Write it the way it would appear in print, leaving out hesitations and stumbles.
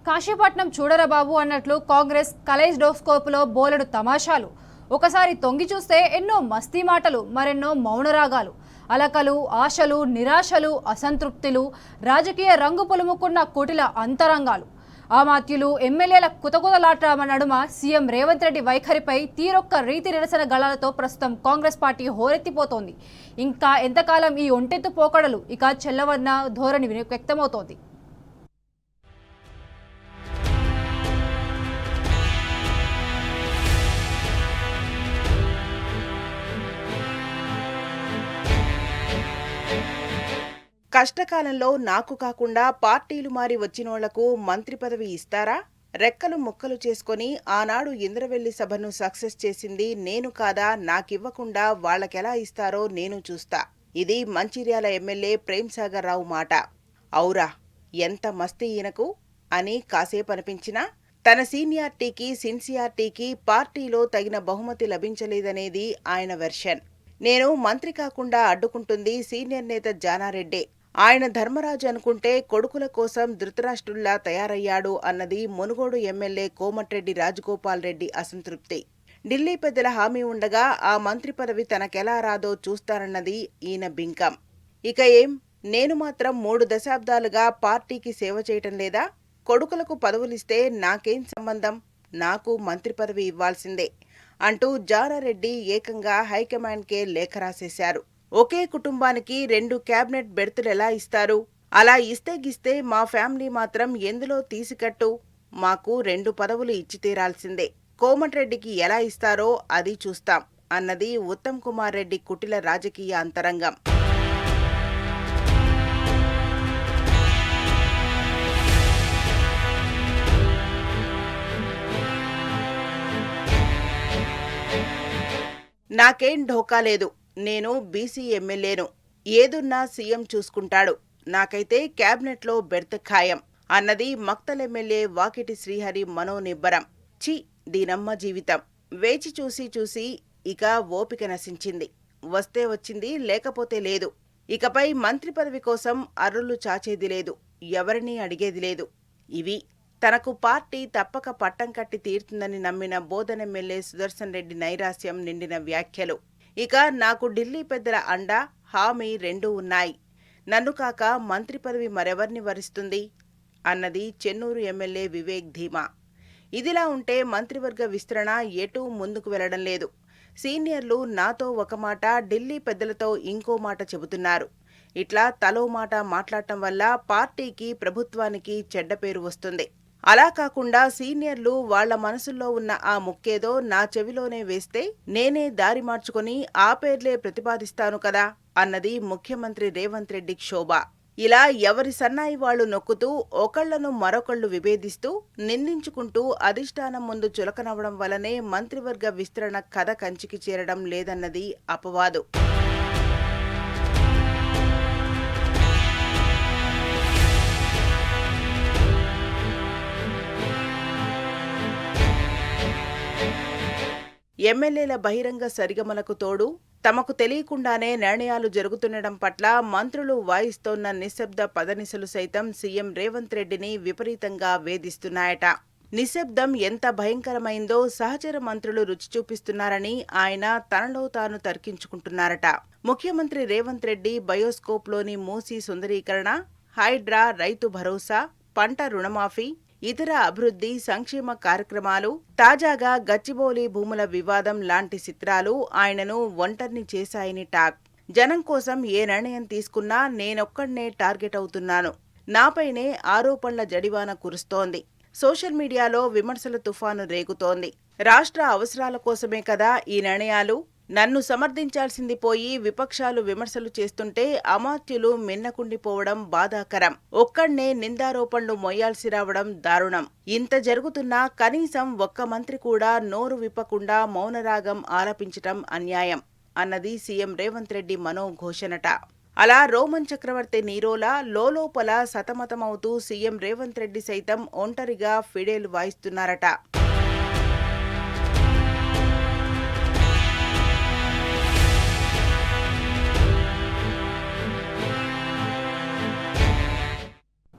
కాశీపట్నం చూడరా బాబు అన్నట్లు కాంగ్రెస్ కలైడోస్కోప్లో బోలెడు తమాషాలు. ఒకసారి తొంగి చూస్తే ఎన్నో మస్తీ మాటలు, మరెన్నో మౌనరాగాలు, అలకలు, ఆశలు, నిరాశలు, అసంతృప్తులు, రాజకీయ రంగు పొలుముకున్న కుటిల అంతరంగాలు. ఆమాత్యులు ఎమ్మెల్యేల కుతకుతలాట నడుమ సీఎం రేవంత్ రెడ్డి వైఖరిపై తీరొక్క రీతి నిరసన గళాలతో ప్రస్తుతం కాంగ్రెస్ పార్టీ హోరెత్తిపోతోంది. ఇంకా ఎంతకాలం ఈ ఒంటెత్తు పోకడలు ఇక చెల్లవన్న ధోరణి వ్యక్తమవుతోంది. కష్టకాలంలో నాకు కాకుండా పార్టీలు మారి వచ్చినోళ్లకు మంత్రి పదవి ఇస్తారా? రెక్కలు ముక్కలు చేసుకుని ఆనాడు ఇంద్రవెల్లి సభను సక్సెస్ చేసింది నేను కాదా? నాకివ్వకుండా వాళ్లకెలా ఇస్తారో నేను చూస్తా. ఇది మంచిర్యాల ఎమ్మెల్యే ప్రేమ్సాగర్ రావు మాట. ఔరా ఎంత మస్తీ ఈయనకు అని కాసేపు అనిపించినా తన సీనియారిటీకి సిన్సియారిటీకి పార్టీలో తగిన బహుమతి లభించలేదనేది ఆయన వెర్షన్. నేను మంత్రి కాకుండా అడ్డుకుంటుంది సీనియర్ నేత జానారెడ్డే. ఆయన ధర్మరాజు అనుకుంటే కొడుకుల కోసం ధృతరాష్ట్రుల్లా తయారయ్యాడు అన్నది మునుగోడు ఎమ్మెల్యే కోమటిరెడ్డి రాజగోపాల్ రెడ్డి అసంతృప్తి. ఢిల్లీ పెద్దల హామీ ఉండగా ఆ మంత్రి పదవి తనకెలా రాదో చూస్తానన్నది ఈయన బింకం. ఇక ఏం, నేను మాత్రం 3 దశాబ్దాలుగా పార్టీకి సేవ చేయటం లేదా? కొడుకులకు పదవులిస్తే నాకేం సంబంధం? నాకు మంత్రి పదవి ఇవ్వాల్సిందే అంటూ జానారెడ్డి ఏకంగా హైకమాండ్కే లేఖ రాసేశారు. ఒకే కుటుంబానికి 2 క్యాబినెట్ బెర్తులు ఎలా ఇస్తారు? అలా ఇస్తే గిస్తే మా ఫ్యామిలీ మాత్రం ఎందులో తీసికట్టు? మాకు 2 పదవులు ఇచ్చి తీరాల్సిందే. కోమటిరెడ్డికి ఎలా ఇస్తారో అది చూస్తాం అన్నది ఉత్తమ్ కుమార్ రెడ్డి కుటిల రాజకీయ అంతరంగం. నాకేం ఢోకా లేదు. నేను బీసీ ఎమ్మెల్యేను. ఏదున్నా సీఎం చూసుకుంటాడు. నాకైతే క్యాబినెట్లో బెర్త్ ఖాయం అన్నది మక్తల్ ఎమ్మెల్యే వాకిటి శ్రీహరి మనోనిబ్బరం. ఛీ, దీనమ్మ జీవితం. వేచి చూసి చూసి ఇక ఓపిక నశించింది. వస్తే వచ్చింది, లేకపోతే లేదు. ఇకపై మంత్రి పదవి కోసం అర్రులు చాచేది లేదు, ఎవరినీ అడిగేది లేదు. ఇవి తనకు పార్టీ తప్పక పట్టం కట్టి తీరుతుందని నమ్మిన బోధన్ ఎమ్మెల్యే సుదర్శన్ రెడ్డి నైరాస్యం నిండిన వ్యాఖ్యలు. ఇక నాకు ఢిల్లీ పెద్దల అండ, హామీ 2 ఉన్నాయి. నన్ను కాక మంత్రి పదవి మరెవర్ని వరిస్తుంది అన్నది చెన్నూరు ఎమ్మెల్యే వివేక్ ధీమా. ఇదిలా ఉంటే మంత్రివర్గ విస్తరణ ఎటూ ముందుకు వెళ్లడం లేదు. సీనియర్లు నాతో ఒక మాట, ఢిల్లీ పెద్దలతో ఇంకో మాట చెబుతున్నారు. ఇట్లా తలో మాట మాట్లాడటం వల్ల పార్టీకి, ప్రభుత్వానికి చెడ్డ పేరు వస్తుంది. అలా కాకుండా సీనియర్లు వాళ్ల మనసుల్లో ఉన్న ఆ ముక్కేదో నా చెవిలోనే వేస్తే నేనే దారి మార్చుకుని ఆ పేర్లే ప్రతిపాదిస్తాను కదా అన్నది ముఖ్యమంత్రి రేవంత్ రెడ్డి క్షోభ. ఇలా ఎవరి సన్నాయి వాళ్లు నొక్కుతూ ఒకళ్లను మరొకళ్లు విభేదిస్తూ నిందించుకుంటూ అధిష్టానం ముందు చులకనవ్వడం వల్లనే మంత్రివర్గ విస్తరణ కథ కంచికి చేరడం లేదన్నది అపవాదు. ఎమ్మెల్యేల బహిరంగ సరిగమలకు తోడు తమకు తెలియకుండానే నిర్ణయాలు జరుగుతుండడం పట్ల మంత్రులు వాయిస్తోన్న నిశ్శబ్ద పదనిసలు సైతం సీఎం రేవంత్ రెడ్డిని విపరీతంగా వేధిస్తున్నాయట. నిశ్శబ్దం ఎంత భయంకరమైందో సహచర మంత్రులు రుచి చూపిస్తున్నారని ఆయన తనలో తాను తర్కించుకుంటున్నారట. ముఖ్యమంత్రి రేవంత్ రెడ్డి బయోస్కోప్లోని మూసీ సుందరీకరణ, హైడ్రా, రైతు భరోసా, పంట రుణమాఫీ, ఇతర అభివృద్ధి సంక్షేమ కార్యక్రమాలు, తాజాగా గచ్చిబౌలి భూముల వివాదం లాంటి చిత్రాలు ఆయనను ఒంటరిని చేశాయని టాక్. జనం కోసం ఏ నిర్ణయం తీసుకున్నా నేనొక్కడ్నే టార్గెట్ అవుతున్నాను. నాపైనే ఆరోపణల జడివాన కురుస్తోంది. సోషల్ మీడియాలో విమర్శల తుఫాను రేగుతోంది. రాష్ట్ర అవసరాల కోసమే కదా ఈ నిర్ణయాలు? నన్ను సమర్థించాల్సింది పోయి విపక్షాలు విమర్శలు చేస్తుంటే అమాత్యులు మిన్నకుండిపోవడం బాధాకరం. ఒక్కడ్నే నిందారోపణలు మొయ్యాల్సి రావడం దారుణం. ఇంత జరుగుతున్నా కనీసం ఒక్క మంత్రి కూడా నోరు విప్పకుండా మౌనరాగం ఆలపించటం అన్యాయం అన్నది సీఎం రేవంత్ రెడ్డి మనోఘోషణట. అలా రోమన్ చక్రవర్తి నీరోలా లోలోపల సతమతమవుతూ సీఎం రేవంత్ రెడ్డి సైతం ఒంటరిగా ఫిడేలు వాయిస్తున్నారట.